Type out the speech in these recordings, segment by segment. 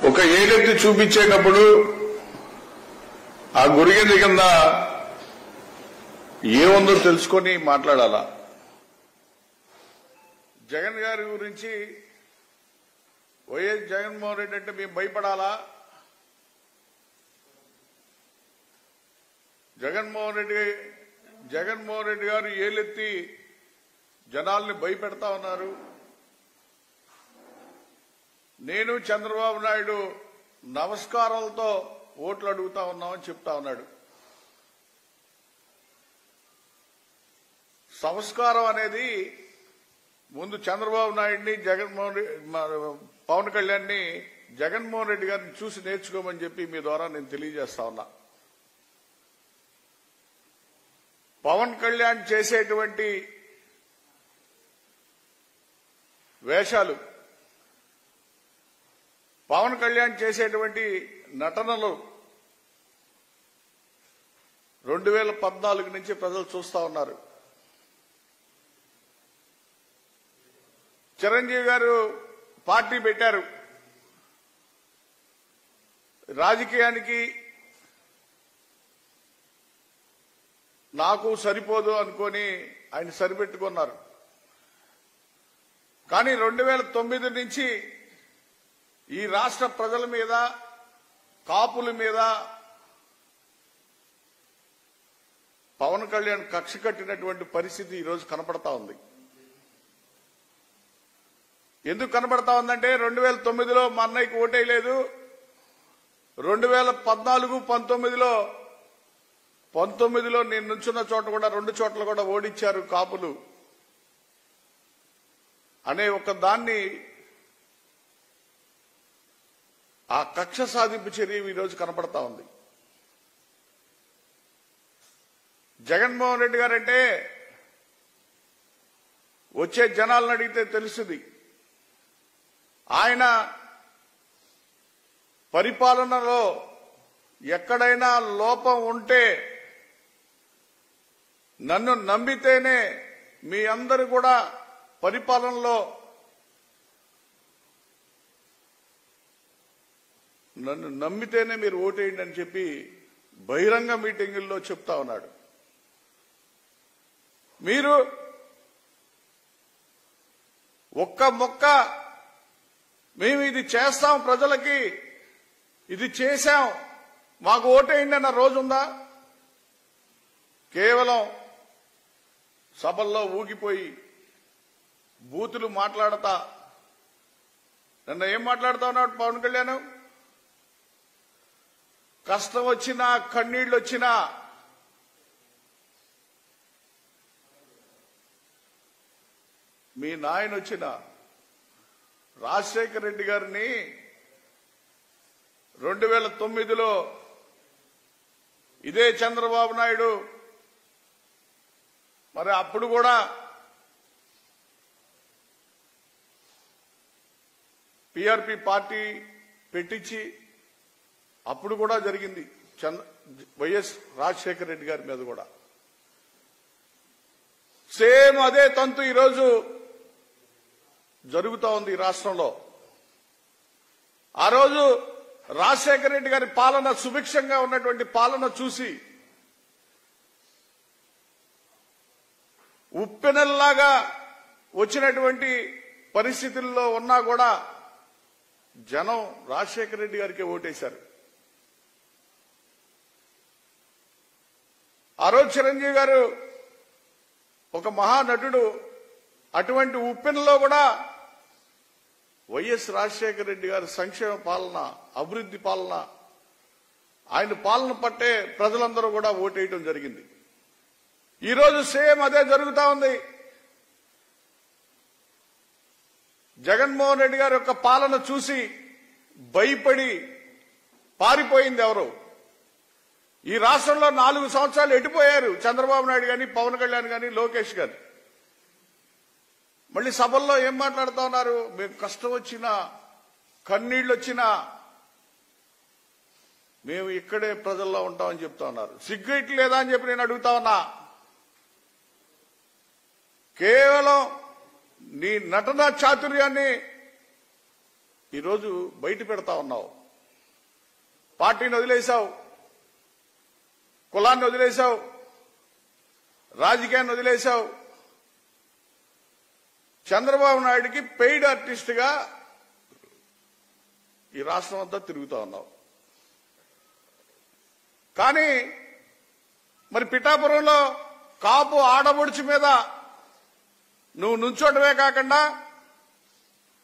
ఒక ఏలెత్తి చూపించేటప్పుడు ఆ గురిగింది కింద ఏముందో తెలుసుకొని మాట్లాడాలా. జగన్ గారి గురించి వైఎస్ జగన్మోహన్ రెడ్డి అంటే మేము భయపడాలా? జగన్మోహన్ రెడ్డి గారు ఏలెత్తి జనాల్ని భయపెడతా ఉన్నారు. నేను చంద్రబాబు నాయుడు నమస్కారాలతో ఓట్లు అడుగుతా ఉన్నామని చెప్తా ఉన్నాడు. సంస్కారం అనేది ముందు చంద్రబాబు నాయుడిని పవన్ కళ్యాణ్ని జగన్మోహన్ రెడ్డి గారిని చూసి నేర్చుకోమని చెప్పి మీ ద్వారా నేను తెలియజేస్తా ఉన్నా. పవన్ కళ్యాణ్ చేసేటువంటి వేషాలు, పవన్ కళ్యాణ్ చేసేటువంటి నటనలు 2014 నుంచి ప్రజలు చూస్తా ఉన్నారు. చిరంజీవి గారు పార్టీ పెట్టారు. రాజకీయానికి నాకు సరిపోదు అనుకొని ఆయన సరిపెట్టుకున్నారు. కానీ 2009 నుంచి ఈ రాష్ట్ర ప్రజల మీద, కాపుల మీద పవన్ కళ్యాణ్ కక్ష కట్టినటువంటి పరిస్థితి ఈరోజు కనపడతా ఉంది. ఎందుకు కనపడతా ఉందంటే 2009లో మా అన్నయ్యకి ఓటేయలేదు. 2014, 19లో నేను నుంచున్న చోట కూడా 2 చోట్ల కూడా ఓడించారు కాపులు అనే ఒక దాన్ని, ఆ కక్ష సాధింపు చర్య ఈరోజు కనపడతా ఉంది. జగన్మోహన్ రెడ్డి గారంటే వచ్చే జనాలను అడిగితే తెలుస్తుంది. ఆయన పరిపాలనలో ఎక్కడైనా లోపం ఉంటే నన్ను నమ్మితేనే మీ అందరూ కూడా పరిపాలనలో నన్ను నమ్మితేనే మీరు ఓటేయండి అని చెప్పి బహిరంగ మీటింగుల్లో చెప్తా ఉన్నాడు. మీరు ఒక్క మొక్క మేము ఇది చేస్తాం, ప్రజలకి ఇది చేశాం, మాకు ఓటేయండి అన్న రోజుందా? కేవలం సభల్లో ఊగిపోయి బూతులు మాట్లాడతా, నిన్న ఏం మాట్లాడుతా ఉన్నాడు పవన్ కళ్యాణ్? కష్టం వచ్చినా, కన్నీళ్లు వచ్చినా మీ నాయన వచ్చిన రాజశేఖర రెడ్డి గారిని 2009లో ఇదే చంద్రబాబు నాయుడు మరి అప్పుడు కూడా పీఆర్పీ పార్టీ పెట్టించి అప్పుడు కూడా జరిగింది వైఎస్ రాజశేఖర రెడ్డి గారి మీద కూడా సేమ్ అదే తంతు ఈరోజు జరుగుతూ ఉంది ఈ రాష్ట్రంలో. ఆ రోజు రాజశేఖర రెడ్డి గారి పాలన, సుభిక్షంగా ఉన్నటువంటి పాలన చూసి ఉప్పెనల్లాగా వచ్చినటువంటి పరిస్థితుల్లో ఉన్నా కూడా జనం రాజశేఖర రెడ్డి గారికి ఓటేశారు. ఆ రోజు చిరంజీవి గారు ఒక మహానటుడు. అటువంటి ఉప్పెనలో కూడా వైఎస్ రాజశేఖర రెడ్డి గారి సంక్షేమ పాలన, అభివృద్ధి పాలన, ఆయన పాలన పట్టే ప్రజలందరూ కూడా ఓటేయడం జరిగింది. ఈరోజు సేమ్ అదే జరుగుతా ఉంది. జగన్మోహన్ రెడ్డి గారి యొక్క పాలన చూసి భయపడి పారిపోయింది ఎవరు? ఈ రాష్ట్రంలో 4 సంవత్సరాలు ఎటుపోయారు చంద్రబాబు నాయుడు గాని, పవన్ కళ్యాణ్ గాని, లోకేష్ గాని. మళ్ళీ సభల్లో ఏం మాట్లాడుతా ఉన్నారు? మేము కష్టం వచ్చినా, కన్నీళ్లు వచ్చినా మేము ఇక్కడే ప్రజల్లో ఉంటామని చెప్తా ఉన్నారు. సిగ్గు లేదా అని చెప్పి నేను అడుగుతా ఉన్నా. కేవలం నీ నటన చాతుర్యాన్ని ఈరోజు బయట పెడతా ఉన్నావు. పార్టీని వదిలేశావు, కులాన్ని వదిలేశావు, రాజకీయాన్ని వదిలేశావు. చంద్రబాబు నాయుడికి పెయిడ్ ఆర్టిస్ట్గా ఈ రాష్ట్రం అంతా తిరుగుతా ఉన్నావు. కానీ మరి పిఠాపురంలో కాపు ఆడబొడుచు మీద నువ్వు నుంచోటమే కాకుండా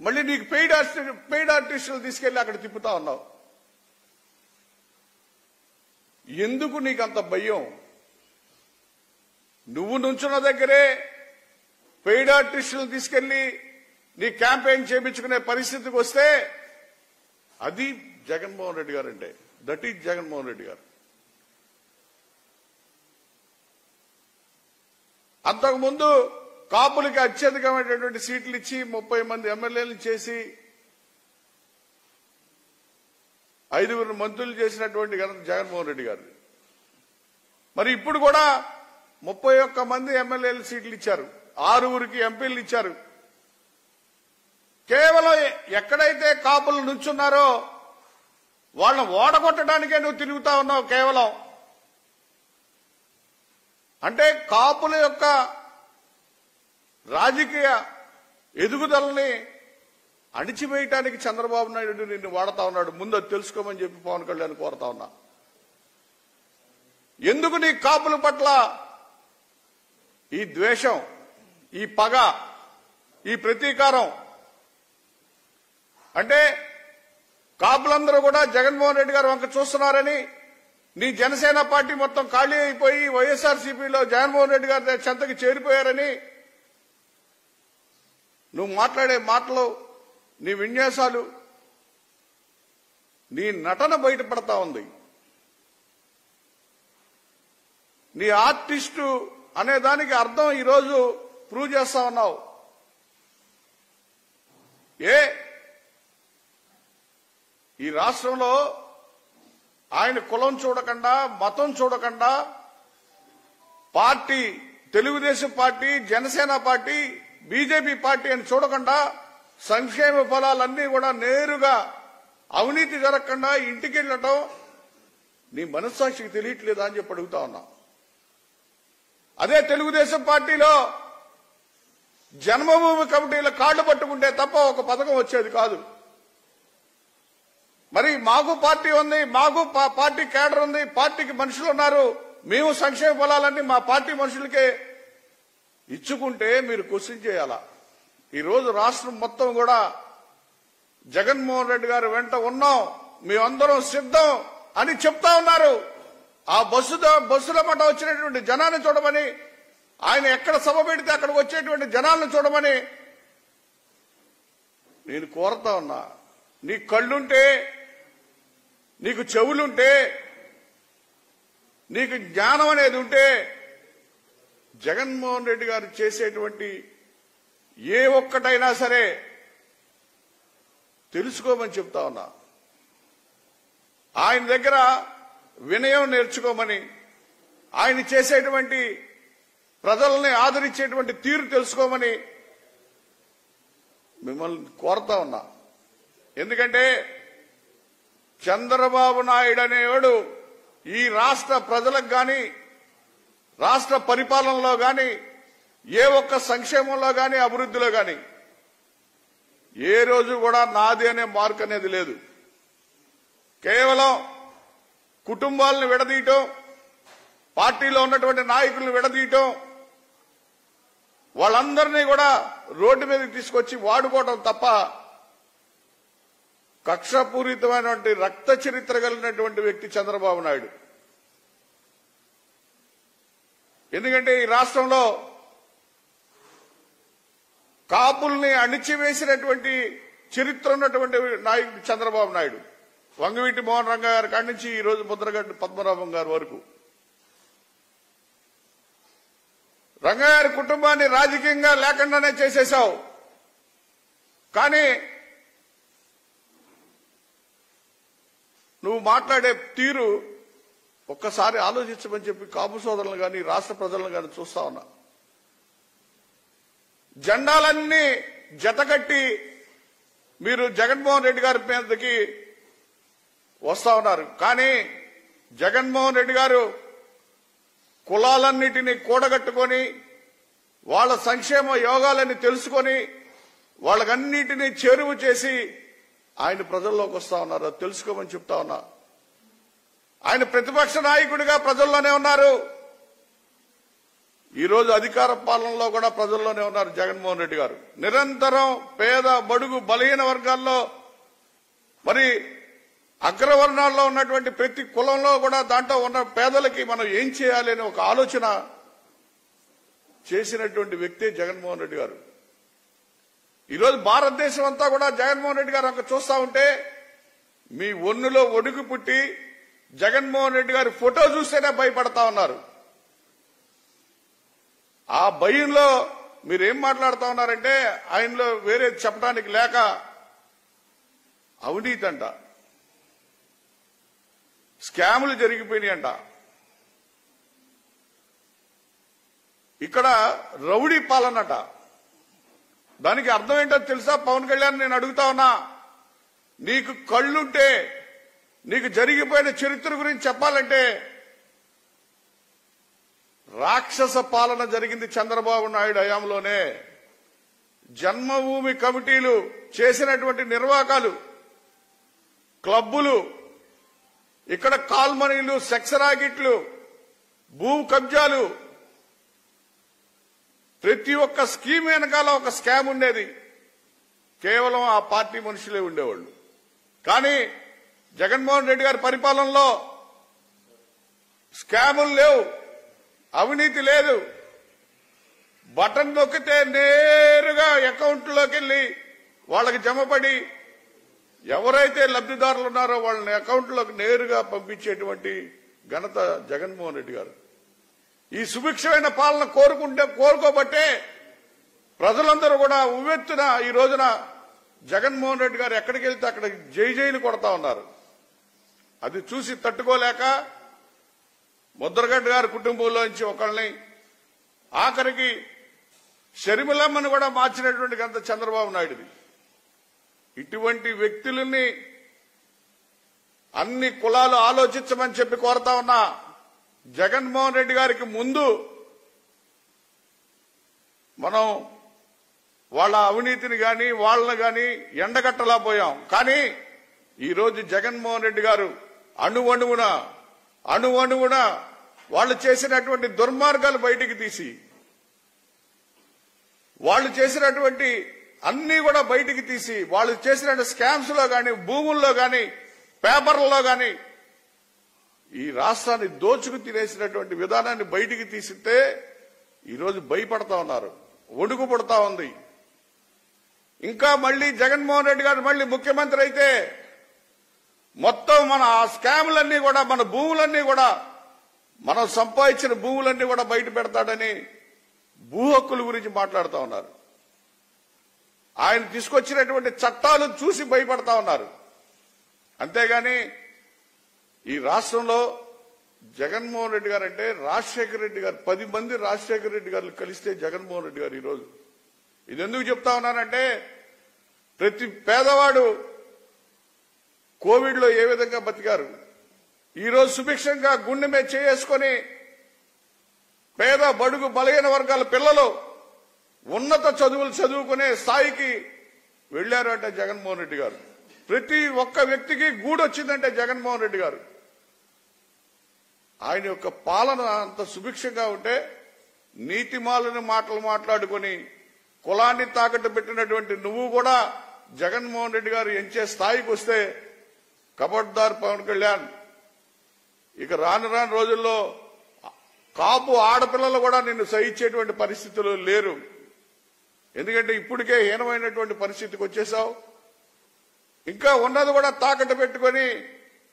మళ్ళీ నీకు పెయిడ్ ఆర్టిస్టులు తీసుకెళ్లి అక్కడ తిప్పుతా ఉన్నావు. ఎందుకు నీకు అంత భయం? నువ్వు నుంచున్న దగ్గరే పెయిడ్ ఆర్టిస్టులు తీసుకెళ్లి నీ క్యాంపెయిన్ చేయించుకునే పరిస్థితికి వస్తే అది జగన్మోహన్ రెడ్డి గారు అంటే. దట్ ఈజ్ జగన్మోహన్ రెడ్డి గారు. అంతకుముందు కాపులకి అత్యధికమైనటువంటి సీట్లు ఇచ్చి 30 మంది ఎమ్మెల్యేలు చేసి 5 మంత్రులు చేసినటువంటి జగన్మోహన్ రెడ్డి గారు. మరి ఇప్పుడు కూడా 31 మంది ఎమ్మెల్యేలు సీట్లు ఇచ్చారు, 6 ఎంపీలు ఇచ్చారు. కేవలం ఎక్కడైతే కాపులు నుంచున్నారో వాళ్ళని ఓడగొట్టడానికే నువ్వు తిరుగుతా ఉన్నావు. కేవలం అంటే కాపుల యొక్క రాజకీయ ఎదుగుదలని అణిచివేయటానికి చంద్రబాబు నాయుడు నిన్ను వాడతా ఉన్నాడు. ముందు అది తెలుసుకోమని చెప్పి పవన్ కళ్యాణ్ కోరుతా ఉన్నా. ఎందుకు నీ కాపుల పట్ల ఈ ద్వేషం, ఈ పగ, ఈ ప్రతీకారం? అంటే కాపులందరూ కూడా జగన్మోహన్ రెడ్డి గారు వంక చూస్తున్నారని, నీ జనసేన పార్టీ మొత్తం ఖాళీ అయిపోయి వైఎస్ఆర్సీపీలో జగన్మోహన్ రెడ్డి గారి చెంతకి చేరిపోయారని నువ్వు మాట్లాడే మాటలు, నీ విన్యాసాలు, నీ నటన బయటపడతా ఉంది. నీ ఆర్టిస్టు అనే దానికి అర్థం ఈరోజు ప్రూవ్ చేస్తా ఉన్నావు. ఈ రాష్ట్రంలో ఆయన కులం చూడకుండా, మతం చూడకుండా, party Telugu Desam party, Janasena party, BJP party అని చూడకుండా సంక్షేమ ఫలాలన్నీ కూడా నేరుగా అవినీతి జరగకుండా ఇంటికి వెళ్ళటం నీ మనస్సాక్షికి తెలియట్లేదా అని చెప్పి అడుగుతా ఉన్నా. అదే తెలుగుదేశం పార్టీలో జన్మభూమి కమిటీల కాళ్లు పట్టుకుంటే తప్ప ఒక పథకం వచ్చేది కాదు. మరి మాకు పార్టీ ఉంది, మాకు పార్టీ కేడర్ ఉంది, పార్టీకి మనుషులు ఉన్నారు, మేము సంక్షేమ ఫలాలన్నీ మా పార్టీ మనుషులకే ఇచ్చుకుంటే మీరు క్వశ్చన్ చేయాలా? ఈరోజు రాష్ట్రం మొత్తం కూడా జగన్మోహన్ రెడ్డి గారు వెంట ఉన్నాం, మేమందరం సిద్ధం అని చెప్తా ఉన్నారు. ఆ బస్సుల పట్ల వచ్చినటువంటి జనాన్ని చూడమని, ఆయన ఎక్కడ సభ పెడితే అక్కడికి వచ్చేటువంటి జనాలను చూడమని నేను కోరుతా ఉన్నా. నీకు కళ్ళుంటే, నీకు చెవులుంటే, నీకు జ్ఞానం అనేది ఉంటే జగన్మోహన్ రెడ్డి గారు చేసేటువంటి ఏ ఒక్కటైనా సరే తెలుసుకోమని చెప్తా ఉన్నా. ఆయన దగ్గర వినయం నేర్చుకోమని, ఆయన చేసేటువంటి ప్రజల్ని ఆదరించేటువంటి తీరు తెలుసుకోమని మిమ్మల్ని కోరుతా ఉన్నా. ఎందుకంటే చంద్రబాబు నాయుడు అనేవాడు ఈ రాష్ట్ర ప్రజలకు గాని, రాష్ట్ర పరిపాలనలో గాని, ఏ ఒక్క సంక్షేమంలో గాని, అభివృద్ధిలో గాని ఏ రోజు కూడా నాది అనే మార్క్ అనేది లేదు. కేవలం కుటుంబాలను విడదీయటం, పార్టీలో ఉన్నటువంటి నాయకులను విడదీయటం, వాళ్ళందరినీ కూడా రోడ్డు మీదకి తీసుకొచ్చి వాడుకోవడం తప్ప కక్షపూరితమైనటువంటి రక్త చరిత్ర కలిగినటువంటి వ్యక్తి చంద్రబాబు నాయుడు. ఎందుకంటే ఈ రాష్ట్రంలో కాపుల్ని అణిచివేసినటువంటి చరిత్ర ఉన్నటువంటి నాయకుడు చంద్రబాబు నాయుడు. వంగవీటి మోహన్ రంగా గారి కాడి నుంచి ఈ రోజు ముద్రగడ్డ పద్మనాభం గారి వరకు రంగాగారి కుటుంబాన్ని రాజకీయంగా లేకుండానే చేసేశావు. కానీ నువ్వు మాట్లాడే తీరు ఒక్కసారి ఆలోచించమని చెప్పి కాపు సోదరులను కానీ, రాష్ట్ర ప్రజలను కానీ చూస్తా ఉన్నా. జెండాలన్నీ జతకట్టి మీరు జగన్మోహన్ రెడ్డి గారి మీదకి వస్తా ఉన్నారు. కానీ జగన్మోహన్ రెడ్డి గారు కులాలన్నిటినీ కూడగట్టుకొని వాళ్ళ సంక్షేమ యోగాలని తెలుసుకొని వాళ్ళకన్నిటినీ చేరువ చేసి ఆయన ప్రజల్లోకి వస్తా ఉన్నారు. అది తెలుసుకోమని చెప్తా ఉన్నా. ఆయన ప్రతిపక్ష నాయకుడిగా ప్రజల్లోనే ఉన్నారు. ఈరోజు అధికార పాలనలో కూడా ప్రజల్లోనే ఉన్నారు జగన్మోహన్ రెడ్డి గారు. నిరంతరం పేద బడుగు బలహీన వర్గాల్లో మరి అగ్రవర్ణాల్లో ఉన్నటువంటి ప్రతి కులంలో కూడా దాంట్లో ఉన్న పేదలకి మనం ఏం చేయాలి అని ఒక ఆలోచన చేసినటువంటి వ్యక్తి జగన్మోహన్ రెడ్డి గారు. ఈరోజు భారతదేశం అంతా కూడా జగన్మోహన్ రెడ్డి గారు అంక చూస్తా ఉంటే మీ ఒన్నులో ఒడుగు పుట్టి జగన్మోహన్ రెడ్డి గారి ఫోటో చూస్తేనే భయపడతా ఉన్నారు. ఆ భయంలో మీరేం మాట్లాడుతా ఉన్నారంటే ఆయనలో వేరే చెప్పడానికి లేక అవినీతి అంట, స్కాములు జరిగిపోయినాయంట, ఇక్కడ రౌడీ పాలనట. దానికి అర్థం ఏంటో తెలుసా పవన్ కళ్యాణ్? నేను అడుగుతా ఉన్నా, నీకు కళ్ళుంటే నీకు జరిగిపోయిన చరిత్ర గురించి చెప్పాలంటే రాక్షస పాలన జరిగింది చంద్రబాబు నాయుడు హయాంలోనే. జన్మభూమి కమిటీలు చేసినటువంటి నిర్వాకాలు, క్లబ్బులు, ఇక్కడ కాల్మనీలు, సెక్స్ రాకెట్లు, భూ కబ్జాలు, ప్రతి ఒక్క స్కీమ్ వెనకాల ఒక స్కామ్ ఉండేది. కేవలం ఆ పార్టీ మనుషులే ఉండేవాళ్ళు. కానీ జగన్మోహన్ రెడ్డి గారి పరిపాలనలో స్కాములు లేవు, అవినీతి లేదు. బటన్ నొక్కితే నేరుగా అకౌంట్లోకి వెళ్లి వాళ్ళకి జమపడి ఎవరైతే లబ్ధిదారులు ఉన్నారో వాళ్ళని అకౌంట్లోకి నేరుగా పంపించేటువంటి ఘనత జగన్మోహన్ రెడ్డి గారు. ఈ సుభిక్షమైన పాలన కోరుకోబట్టే ప్రజలందరూ కూడా ఉవ్వెత్తున ఈ రోజున జగన్మోహన్ రెడ్డి గారు ఎక్కడికి వెళ్తే అక్కడ జైలు కొడతా ఉన్నారు. అది చూసి తట్టుకోలేక ముద్రగడ్డ గారి కుటుంబంలోంచి ఒకళ్ళని, ఆఖరికి షర్మిలమ్మను కూడా మార్చినటువంటి ఘనత చంద్రబాబు నాయుడుది. ఇటువంటి వ్యక్తులని అన్ని కులాలు ఆలోచించమని చెప్పి కోరుతా ఉన్నా. జగన్మోహన్ రెడ్డి గారికి ముందు మనం వాళ్ళ అవినీతిని గాని వాళ్ళని గాని ఎండగట్టలేకపోయాం. కానీ ఈరోజు జగన్మోహన్ రెడ్డి గారు అణువణువున వాళ్ళు చేసినటువంటి దుర్మార్గాలు బయటికి తీసి, వాళ్ళు చేసినటువంటి అన్ని కూడా బయటికి తీసి, వాళ్ళు చేసిన స్కామ్స్ లో గాని, భూముల్లో గాని, పేపర్లలో గాని ఈ రాష్ట్రాన్ని దోచుకు తినేసినటువంటి విధానాన్ని బయటికి తీసితే ఈరోజు భయపడతా ఉన్నారు, వణుకు పడతా ఉంది. ఇంకా మళ్లీ జగన్మోహన్ రెడ్డి గారు మళ్లీ ముఖ్యమంత్రి అయితే మొత్తం మన ఆ స్కాములన్నీ కూడా, మన భూములన్నీ కూడా, మనం సంపాదించిన భూములన్నీ కూడా బయట పెడతాడని భూ హక్కుల గురించి మాట్లాడుతూ ఉన్నారు. ఆయన తీసుకొచ్చినటువంటి చట్టాలు చూసి భయపడతా ఉన్నారు. అంతేగాని ఈ రాష్ట్రంలో జగన్మోహన్ రెడ్డి గారు అంటే రాజశేఖర రెడ్డి గారు, 10 మంది రాజశేఖర రెడ్డి గారు కలిస్తే జగన్మోహన్ రెడ్డి గారు ఈరోజు. ఇది ఎందుకు చెప్తా ఉన్నానంటే ప్రతి పేదవాడు కోవిడ్ లో ఏ విధంగా బతికారు, ఈరోజు సుభిక్షంగా గుండె మీద చేసుకొని పేద బడుగు బలహీన వర్గాల పిల్లలు ఉన్నత చదువులు చదువుకునే స్థాయికి వెళ్లారు అంటే జగన్మోహన్ రెడ్డి గారు. ప్రతి ఒక్క వ్యక్తికి గూడొచ్చిందంటే జగన్మోహన్ రెడ్డి గారు. ఆయన యొక్క పాలన అంత సుభిక్షంగా ఉంటే నీతిమాలని మాటలు మాట్లాడుకొని కులాన్ని తాకట్టు పెట్టినటువంటి నువ్వు కూడా జగన్మోహన్ రెడ్డి గారు ఎంచే స్థాయికి వస్తే కబడ్దార్ పవన్ కళ్యాణ్. ఇక రాను రోజుల్లో కాపు ఆడపిల్లలు కూడా నిన్ను సహించేటువంటి పరిస్థితులు లేరు. ఎందుకంటే ఇప్పటికే హీనమైనటువంటి పరిస్థితికి వచ్చేసావు. ఇంకా ఉన్నది కూడా తాకట్టు పెట్టుకొని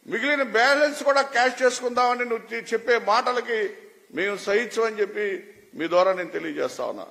మిగిలిన బ్యాలెన్స్ కూడా క్యాష్ చేసుకుందామని నువ్వు చెప్పే మాటలకి మేము సహించమని చెప్పి మీ ద్వారా నేను తెలియజేస్తా ఉన్నా.